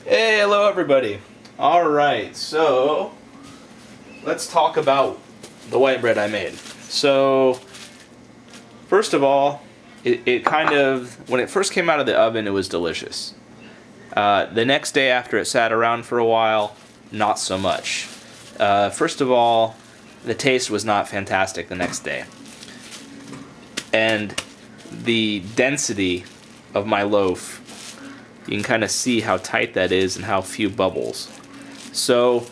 Hey, hello everybody. Alright, so let's talk about the white bread I made. So, first of all, it kind of, when it first came out of the oven, it was delicious. The next day after it sat around for a while, not so much. First of all, the taste was not fantastic the next day. And the density of my loaf, you can kind of see how tight that is and how few bubbles. So,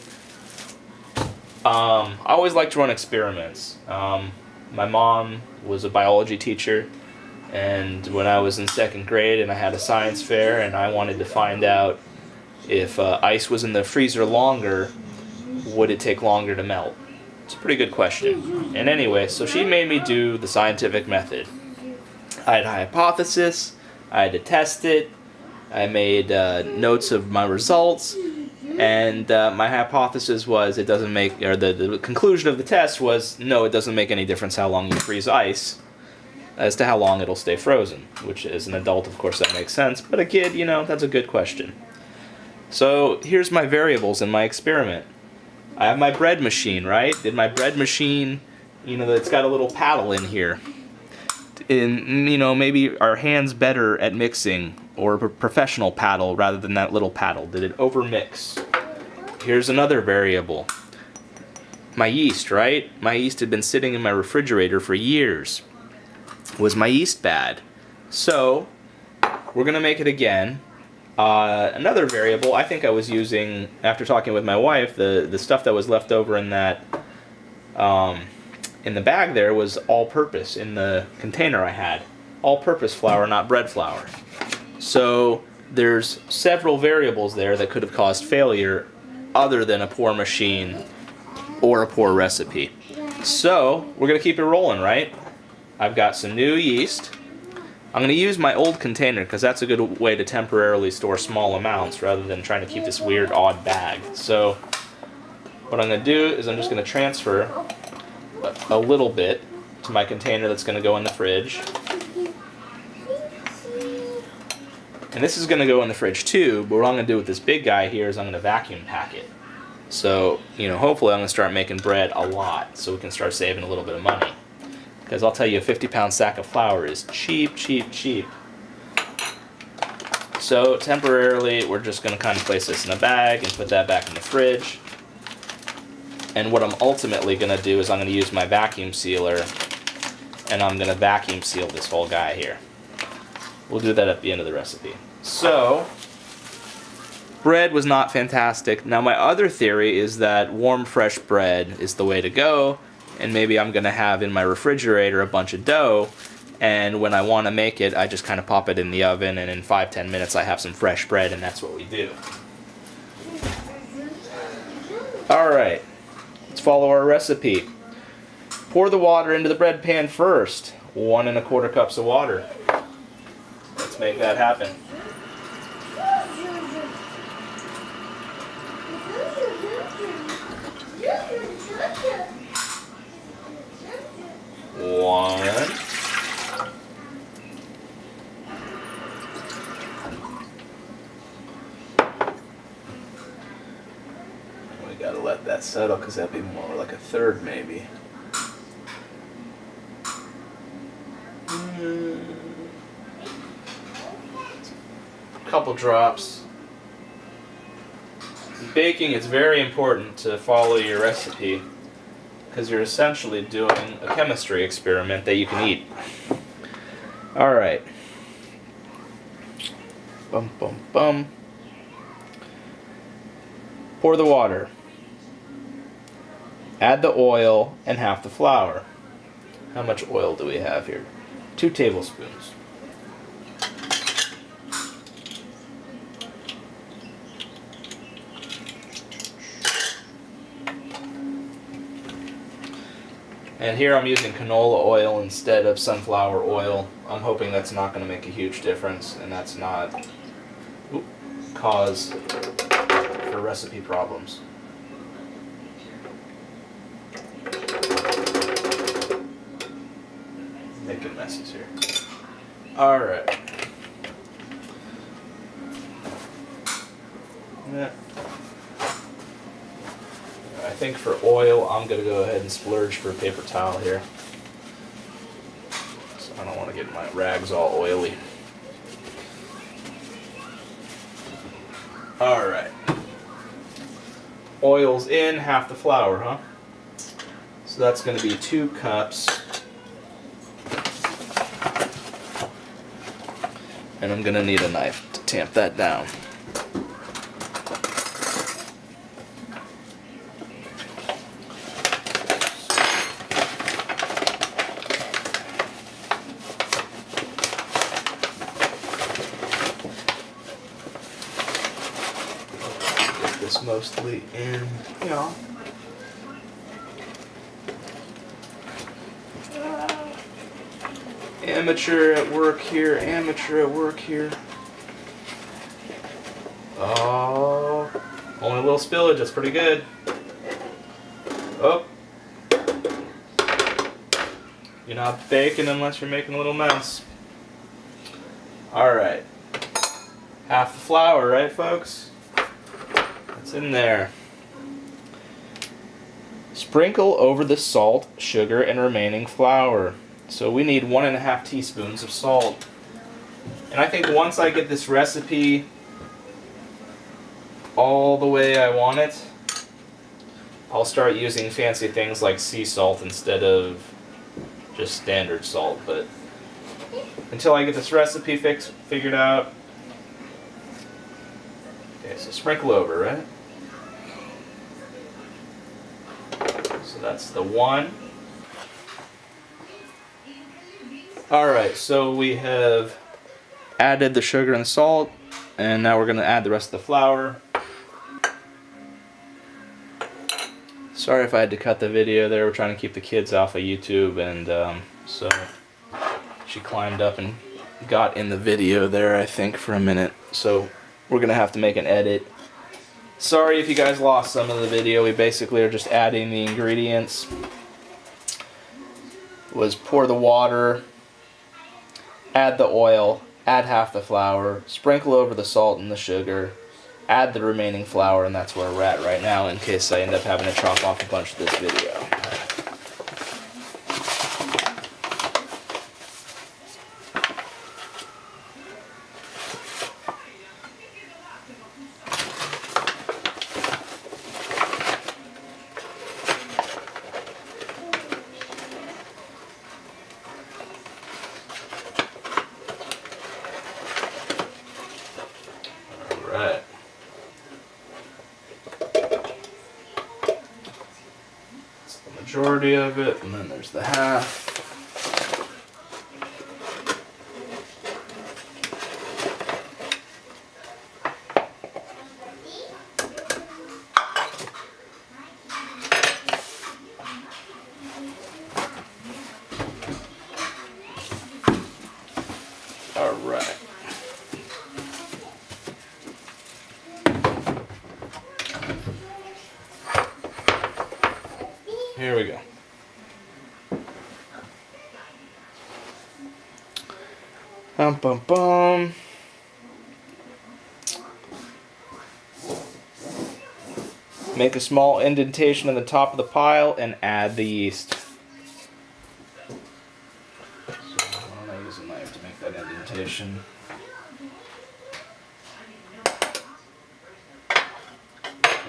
I always like to run experiments. My mom was a biology teacher, and when I was in second grade and I had a science fair and I wanted to find out if ice was in the freezer longer, would it take longer to melt? It's a pretty good question. And anyway, so she made me do the scientific method. I had a hypothesis, I had to test it, I made notes of my results, and my hypothesis was it doesn't make, or the conclusion of the test was, no, it doesn't make any difference how long you freeze ice as to how long it'll stay frozen, which as an adult, of course, that makes sense, but a kid, you know, that's a good question. So here's my variables in my experiment. I have my bread machine, right? Did my bread machine, you know, it's got a little paddle in here. In, you know, maybe our hands better at mixing, or a professional paddle rather than that little paddle? Did it overmix? Here's another variable. My yeast, right? My yeast had been sitting in my refrigerator for years. Was my yeast bad? So, we're going to make it again. Another variable, I think I was using, after talking with my wife, the stuff that was left over in that, in the bag there was all-purpose in the container I had. All-purpose flour, not bread flour. So there's several variables there that could have caused failure other than a poor machine or a poor recipe. So we're going to keep it rolling, right? I've got some new yeast. I'm going to use my old container because that's a good way to temporarily store small amounts rather than trying to keep this weird odd bag. So what I'm going to do is I'm just going to transfer a little bit to my container that's going to go in the fridge. And this is going to go in the fridge too, but what I'm going to do with this big guy here is I'm going to vacuum pack it. So, you know, hopefully I'm going to start making bread a lot so we can start saving a little bit of money. Because I'll tell you, a 50-pound sack of flour is cheap, cheap, cheap. So temporarily we're just going to kind of place this in a bag and put that back in the fridge. And what I'm ultimately going to do is I'm going to use my vacuum sealer and I'm going to vacuum seal this whole guy here. We'll do that at the end of the recipe. So, bread was not fantastic. Now my other theory is that warm fresh bread is the way to go, and maybe I'm going to have in my refrigerator a bunch of dough, and when I want to make it, I just kind of pop it in the oven, and in 5-10 minutes I have some fresh bread, and that's what we do. Alright, let's follow our recipe. Pour the water into the bread pan first. 1 1/4 cups of water. Let's make that happen. One. We gotta let that settle because that'd be more like a third maybe. Couple drops. In baking, it's very important to follow your recipe because you're essentially doing a chemistry experiment that you can eat. Alright. Bum, bum, bum. Pour the water. Add the oil and half the flour. How much oil do we have here? 2 tablespoons. And here I'm using canola oil instead of sunflower oil. I'm hoping that's not going to make a huge difference and that's not cause for recipe problems. Making messes here. Alright. think for oil, I'm going to go ahead and splurge for a paper towel here. So I don't want to get my rags all oily. Alright. Oil's in, half the flour, huh? So that's going to be 2 cups. And I'm going to need a knife to tamp that down. Get this mostly in here. Amateur at work here, amateur at work here. Oh, only a little spillage, that's pretty good. Oh. You're not baking unless you're making a little mess. Alright. Half the flour, right folks? That's in there. Sprinkle over the salt, sugar, and remaining flour. So we need 1.5 teaspoons of salt. And I think once I get this recipe all the way I want it, I'll start using fancy things like sea salt instead of just standard salt. But until I get this recipe figured out. Okay, so sprinkle over, right? So that's the 1. Alright, so we have added the sugar and the salt, and now we're going to add the rest of the flour. Sorry if I had to cut the video there, we're trying to keep the kids off of YouTube, and so she climbed up and got in the video there, I think, for a minute. So we're going to have to make an edit. Sorry if you guys lost some of the video, we basically are just adding the ingredients. Was pour the water, add the oil, add half the flour, sprinkle over the salt and the sugar, add the remaining flour, and that's where we're at right now in case I end up having to chop off a bunch of this video. Right. That's the majority of it, and then there's the half. All right. Here we go. Bum bum bum. Make a small indentation in the top of the pile and add the yeast. So I'm going to use a knife to make that indentation.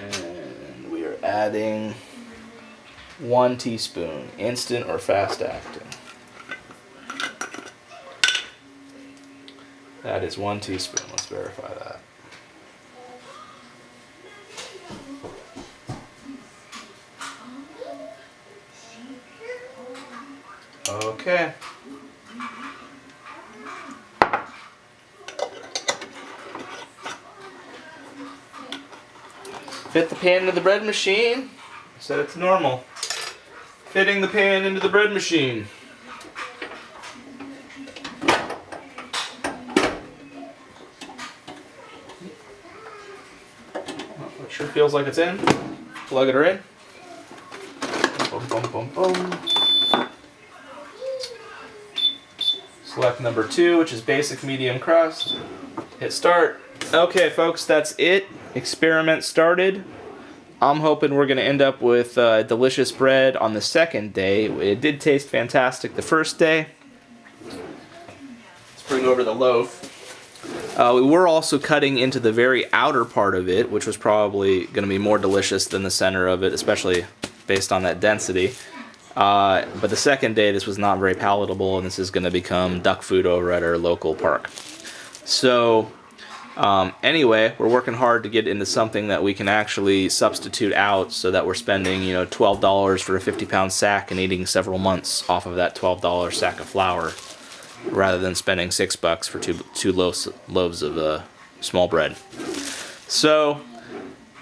And we are adding 1 teaspoon, instant or fast acting. That is 1 teaspoon. Let's verify that. Okay. Fit the pan into the bread machine. Set it to normal. Fitting the pan into the bread machine. Well, it sure feels like it's in. Plug it in. Boom, boom, boom, boom. Select number 2, which is basic medium crust. Hit start. Okay, folks, that's it. Experiment started. I'm hoping we're going to end up with delicious bread on the second day. It did taste fantastic the first day. Let's bring over the loaf. We were also cutting into the very outer part of it, which was probably going to be more delicious than the center of it, especially based on that density. But the second day, this was not very palatable, and this is going to become duck food over at our local park. So, anyway, we're working hard to get into something that we can actually substitute out, so that we're spending, $12 for a 50-pound sack and eating several months off of that $12 sack of flour, rather than spending $6 for two loaves of small bread. So,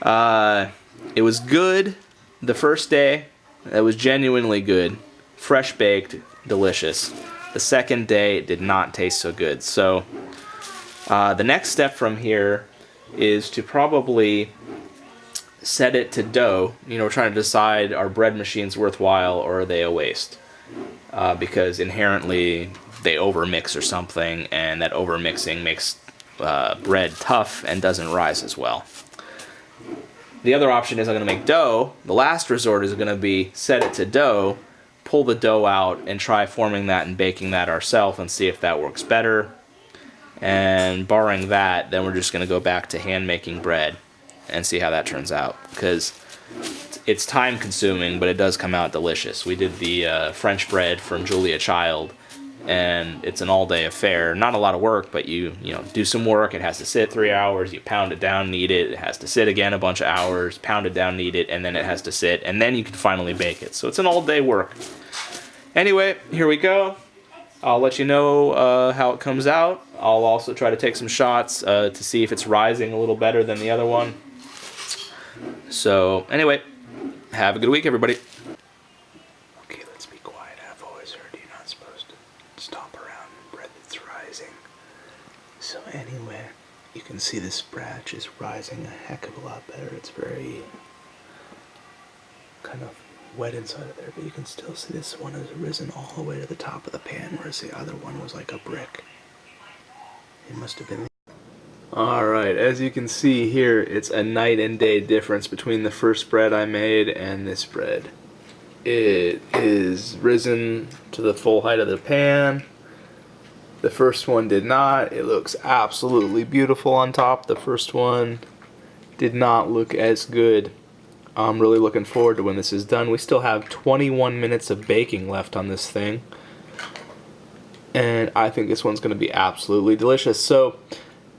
it was good the first day. It was genuinely good, fresh baked, delicious. The second day it did not taste so good. So the next step from here is to probably set it to dough. We're trying to decide, are bread machines worthwhile or are they a waste? Because inherently they overmix or something, and that overmixing makes bread tough and doesn't rise as well. The other option is I'm going to make dough. The last resort is going to be set it to dough, pull the dough out, and try forming that and baking that ourselves and see if that works better. And barring that, then we're just going to go back to hand making bread and see how that turns out. Because it's time consuming, but it does come out delicious. We did the French bread from Julia Child, and it's an all-day affair. Not a lot of work, but you do some work. It has to sit 3 hours. You pound it down, knead it. It has to sit again a bunch of hours. Pound it down, knead it, and then it has to sit, and then you can finally bake it. So it's an all-day work. Anyway, here we go. I'll let you know how it comes out. I'll also try to take some shots to see if it's rising a little better than the other one. So anyway, have a good week, everybody. Okay, let's be quiet. I've always heard you're not supposed to stomp around bread that's rising. So anyway, you can see this batch is rising a heck of a lot better. It's very kind of wet inside of there, but you can still see this one has risen all the way to the top of the pan, whereas the other one was like a brick. It must have been. Alright, as you can see here, it's a night and day difference between the first bread I made and this bread. It is risen to the full height of the pan. The first one did not. It looks absolutely beautiful on top. The first one did not look as good. I'm really looking forward to when this is done. We still have 21 minutes of baking left on this thing. And I think this one's going to be absolutely delicious. So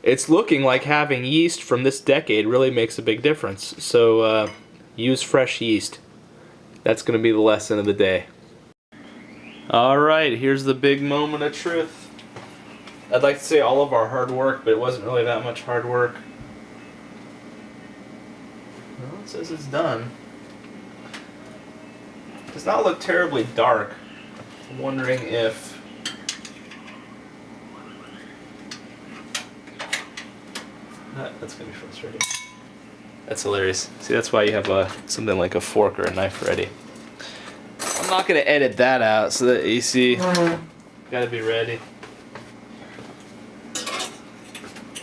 it's looking like having yeast from this decade really makes a big difference. So use fresh yeast. That's going to be the lesson of the day. Alright, here's the big moment of truth. I'd like to say all of our hard work, but it wasn't really that much hard work. Well, it says it's done. It does not look terribly dark. I'm wondering if that's gonna be frustrating. That's hilarious. See, that's why you have something like a fork or a knife ready. I'm not gonna edit that out so that you see. Gotta be ready.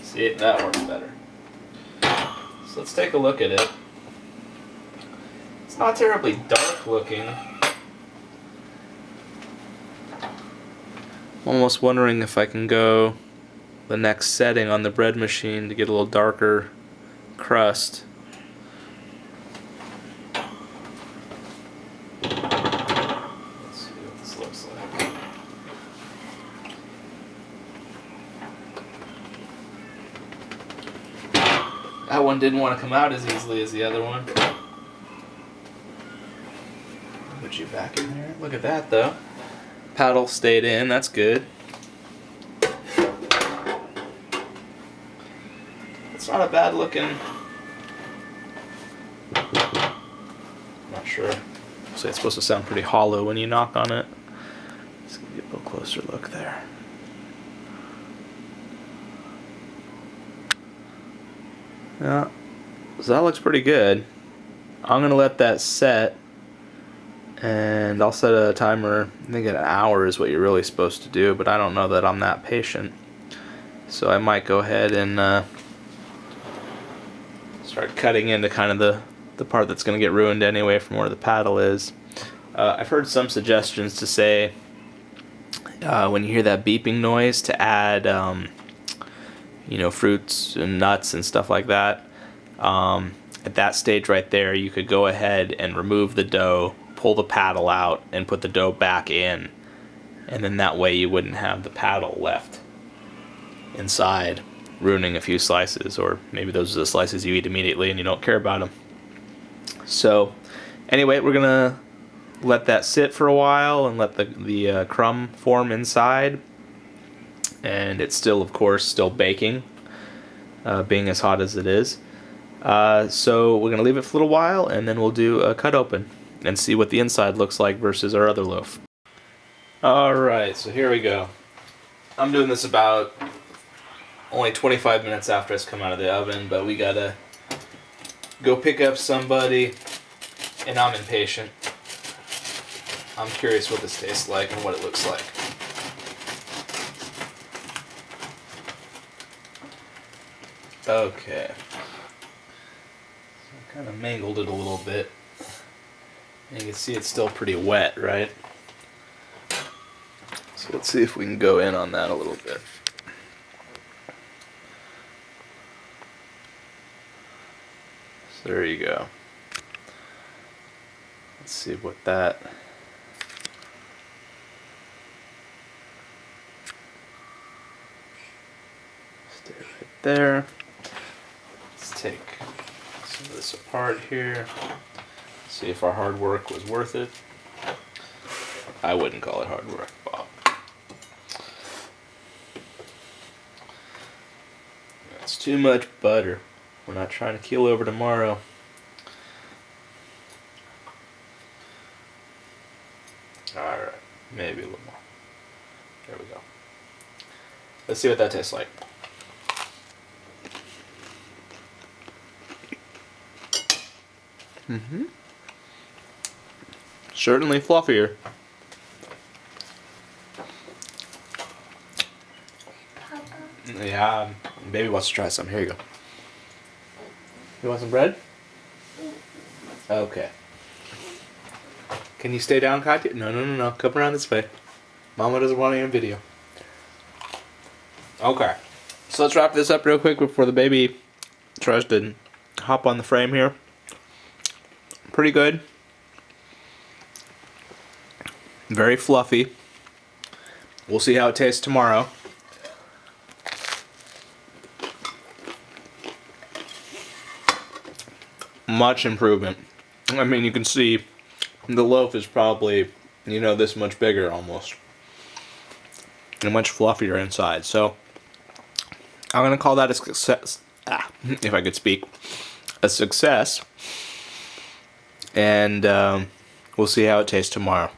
See, that works better. So let's take a look at it. It's not terribly dark looking. I'm almost wondering if I can go the next setting on the bread machine to get a little darker crust. Let's see what this looks like. That one didn't want to come out as easily as the other one. Put you back in there. Look at that though. Paddle stayed in, that's good. It's not a bad looking. Not sure. So it's supposed to sound pretty hollow when you knock on it. Let's get a little closer look there. Yeah, so that looks pretty good. I'm gonna let that set, and I'll set a timer. I think an hour is what you're really supposed to do, but I don't know that I'm that patient. So I might go ahead and start cutting into kind of the part that's going to get ruined anyway from where the paddle is. I've heard some suggestions to say when you hear that beeping noise to add fruits and nuts and stuff like that. At that stage right there, you could go ahead and remove the dough, pull the paddle out, and put the dough back in. And then that way you wouldn't have the paddle left inside, ruining a few slices, or maybe those are the slices you eat immediately and you don't care about them. So anyway, we're gonna let that sit for a while and let the crumb form inside. And it's still, of course, still baking, being as hot as it is. So we're going to leave it for a little while, and then we'll do a cut open and see what the inside looks like versus our other loaf. Alright, so here we go. I'm doing this about only 25 minutes after it's come out of the oven, but we gotta go pick up somebody, and I'm impatient. I'm curious what this tastes like and what it looks like. Okay. I kind of mangled it a little bit. And you can see it's still pretty wet, right? So let's see if we can go in on that a little bit. So there you go. Let's see what that... Stay right there. Let's take some of this apart here. See if our hard work was worth it. I wouldn't call it hard work, Bob. That's too much butter. We're not trying to keel over tomorrow. Alright, maybe a little more. There we go. Let's see what that tastes like. Mm-hmm. Certainly fluffier. Papa. Yeah, baby wants to try some. Here you go. You want some bread? Okay. Can you stay down, Katya? No. Come around this way. Mama doesn't want you on video. Okay. So let's wrap this up real quick before the baby tries to hop on the frame here. Pretty good. Very fluffy. We'll see how it tastes tomorrow. Much improvement. I mean, you can see the loaf is probably, this much bigger almost. And much fluffier inside. So, I'm going to call that a success. If I could speak. A success. And we'll see how it tastes tomorrow.